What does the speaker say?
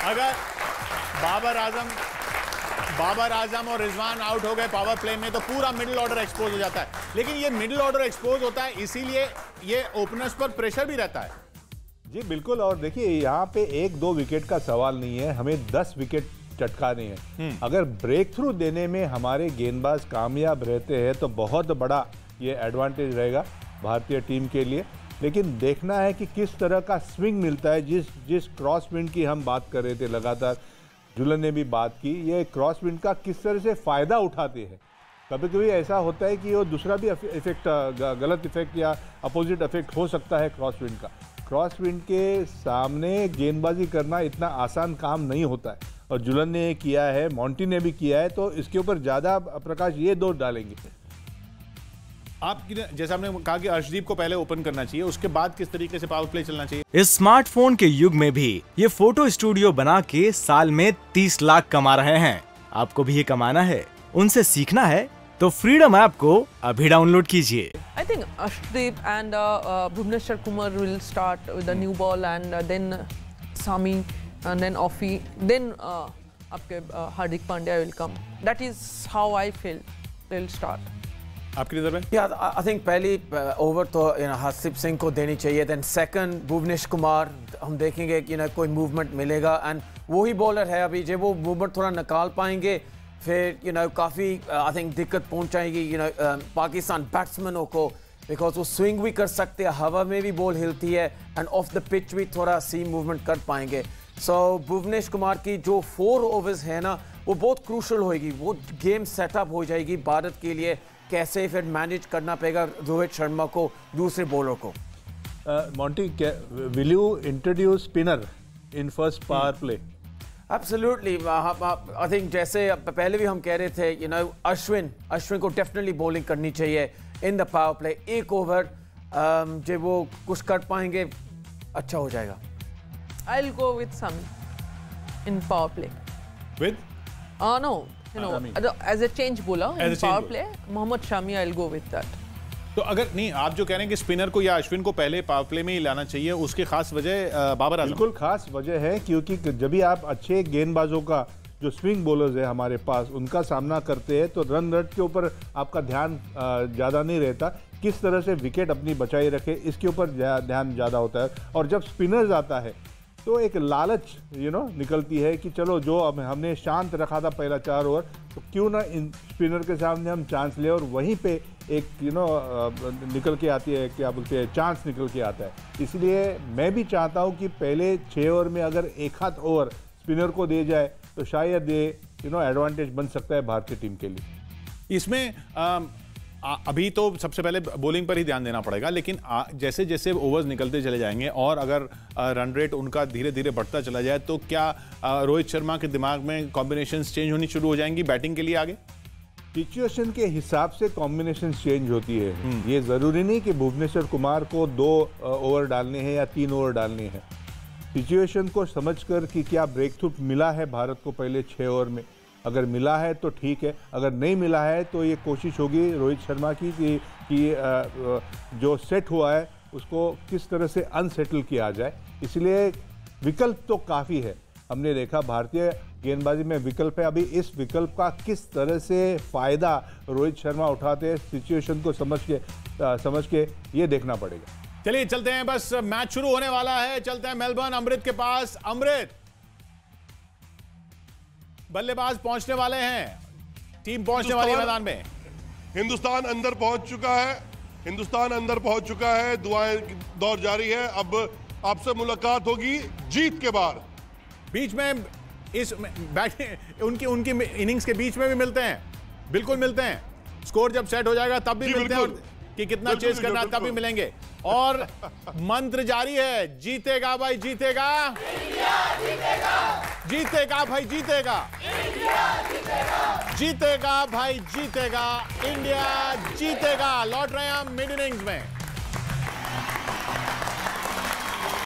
अगर बाबर आजम और रिजवान आउट हो गए पावर प्ले में तो पूरा मिडिल ऑर्डर एक्सपोज हो जाता है। लेकिन ये मिडिल ऑर्डर एक्सपोज होता है इसीलिए ये ओपनर्स पर प्रेशर भी रहता है। जी बिल्कुल। और देखिए यहाँ पे 1-2 विकेट का सवाल नहीं है, हमें 10 विकेट चटकाने हैं। अगर ब्रेक थ्रू देने में हमारे गेंदबाज कामयाब रहते हैं तो बहुत बड़ा ये एडवांटेज रहेगा भारतीय टीम के लिए। लेकिन देखना है कि किस तरह का स्विंग मिलता है। जिस क्रॉस विंड की हम बात कर रहे थे, लगातार जुलन ने भी बात की, ये क्रॉस विंड का किस तरह से फ़ायदा उठाते हैं। कभी कभी ऐसा होता है कि वो दूसरा भी इफेक्ट, गलत इफेक्ट या अपोजिट इफेक्ट हो सकता है क्रॉस विंड का। क्रॉस विंड के सामने गेंदबाजी करना इतना आसान काम नहीं होता है और जुलन ने किया है, मॉन्टी ने भी किया है, तो इसके ऊपर ज़्यादा प्रकाश ये दो डालेंगे। आप जैसा आपने कहा कि अर्शदीप को पहले ओपन करना चाहिए, उसके बाद किस तरीके से पावर प्ले चलना चाहिए। इस स्मार्टफोन के युग में भी ये फोटो स्टूडियो बना के साल में 30 लाख कमा रहे हैं। आपको भी ये कमाना है, उनसे सीखना है तो फ्रीडम ऐप को अभी डाउनलोड कीजिए। I think Arshdeep and Bhuvneshwar Kumar will start with the new ball and then Sami and then Offie, then आपके Hardik Pandya will come. That is how I feel they'll start. आपकी नजर में? Yeah, I think पहली over तो हरसिप सिंह को देनी चाहिए, then second Bhuvnesh Kumar, हम देखेंगे कि कोई मूवमेंट मिलेगा एंड वही बॉलर है अभी, जब वो मूवमेंट थोड़ा निकाल पाएंगे फिर काफ़ी आई थिंक दिक्कत पहुंचाएगी पाकिस्तान बैट्समैनों को, बिकॉज वो स्विंग भी कर सकते हैं, हवा में भी बॉल हिलती है एंड ऑफ द पिच भी थोड़ा सी मूवमेंट कर पाएंगे। सो भुवनेश कुमार की जो 4 ओवर्स है ना, वो बहुत क्रूशल होएगी, वो गेम सेटअप हो जाएगी भारत के लिए। कैसे फिर मैनेज करना पड़ेगा रोहित शर्मा को, दूसरे बॉलर को। Monty, will you introduce spinner in first power play? Absolutely. I think जैसे पहले भी हम कह रहे थे अश्विन को डेफिनेटली बॉलिंग करनी चाहिए in the power play. 1 over जब वो कुछ कर पाएंगे अच्छा हो जाएगा। I'll go with Sami in power play. With? No, as a change bowler in power play, Mohammad Shami, I'll go with that. तो अगर नहीं, आप जो कह रहे हैं कि स्पिनर को या अश्विन को पहले पावर प्ले में ही लाना चाहिए, उसकी खास वजह बाबर आजम? बिल्कुल खास वजह है, क्योंकि जब भी आप अच्छे गेंदबाजों का, जो स्विंग बॉलर्स है हमारे पास, उनका सामना करते हैं तो रन रेट के ऊपर आपका ध्यान ज़्यादा नहीं रहता। किस तरह से विकेट अपनी बचाई रखे, इसके ऊपर ध्यान ज़्यादा होता है। और जब स्पिनर्स आता है तो एक लालच निकलती है कि चलो, जो अब हमने शांत रखा था पहला 4 ओवर, तो क्यों ना इन स्पिनर के सामने हम चांस ले, और वहीं पे एक निकल के आती है, क्या बोलते हैं, चांस निकल के आता है। इसलिए मैं भी चाहता हूं कि पहले 6 ओवर में अगर 1 ओवर स्पिनर को दे जाए तो शायद ये एडवांटेज बन सकता है भारतीय टीम के लिए। इसमें अभी तो सबसे पहले बॉलिंग पर ही ध्यान देना पड़ेगा, लेकिन जैसे जैसे ओवर्स निकलते चले जाएंगे और अगर रन रेट उनका धीरे धीरे बढ़ता चला जाए तो क्या रोहित शर्मा के दिमाग में कॉम्बिनेशंस चेंज होनी शुरू हो जाएंगी बैटिंग के लिए आगे? सिचुएशन के हिसाब से कॉम्बिनेशन चेंज होती है। ये ज़रूरी नहीं कि भुवनेश्वर कुमार को 2 ओवर डालने हैं या 3 ओवर डालने हैं। सिचुएशन को समझकर कि क्या ब्रेक थ्रू मिला है भारत को पहले 6 ओवर में, अगर मिला है तो ठीक है, अगर नहीं मिला है तो ये कोशिश होगी रोहित शर्मा की कि जो सेट हुआ है उसको किस तरह से अनसेटल किया जाए। इसलिए विकल्प तो काफ़ी है, हमने देखा भारतीय गेंदबाजी में विकल्प है। अभी इस विकल्प का किस तरह से फ़ायदा रोहित शर्मा उठाते हैं, सिचुएशन को समझ के ये देखना पड़ेगा। चलिए चलते हैं, बस मैच शुरू होने वाला है, चलते हैं मेलबर्न अमृत के पास। अमृत, बल्लेबाज पहुंचने वाले हैं, टीम पहुंचने वाली है मैदान में। हिंदुस्तान अंदर पहुंच चुका है, दुआएं दौर जारी है। अब आपसे मुलाकात होगी जीत के बाद। बीच में इस उनकी इनिंग्स के बीच में भी मिलते हैं, बिल्कुल मिलते हैं। स्कोर जब सेट हो जाएगा तब भी मिलते हैं, कि कितना चेस करना है तब भी मिलेंगे। और मंत्र जारी है, जीतेगा भाई जीतेगा, जीतेगा भाई जीतेगा, जीतेगा भाई जीतेगा, इंडिया जीतेगा। लौट रहे हैं हम मिड इनिंग्स में।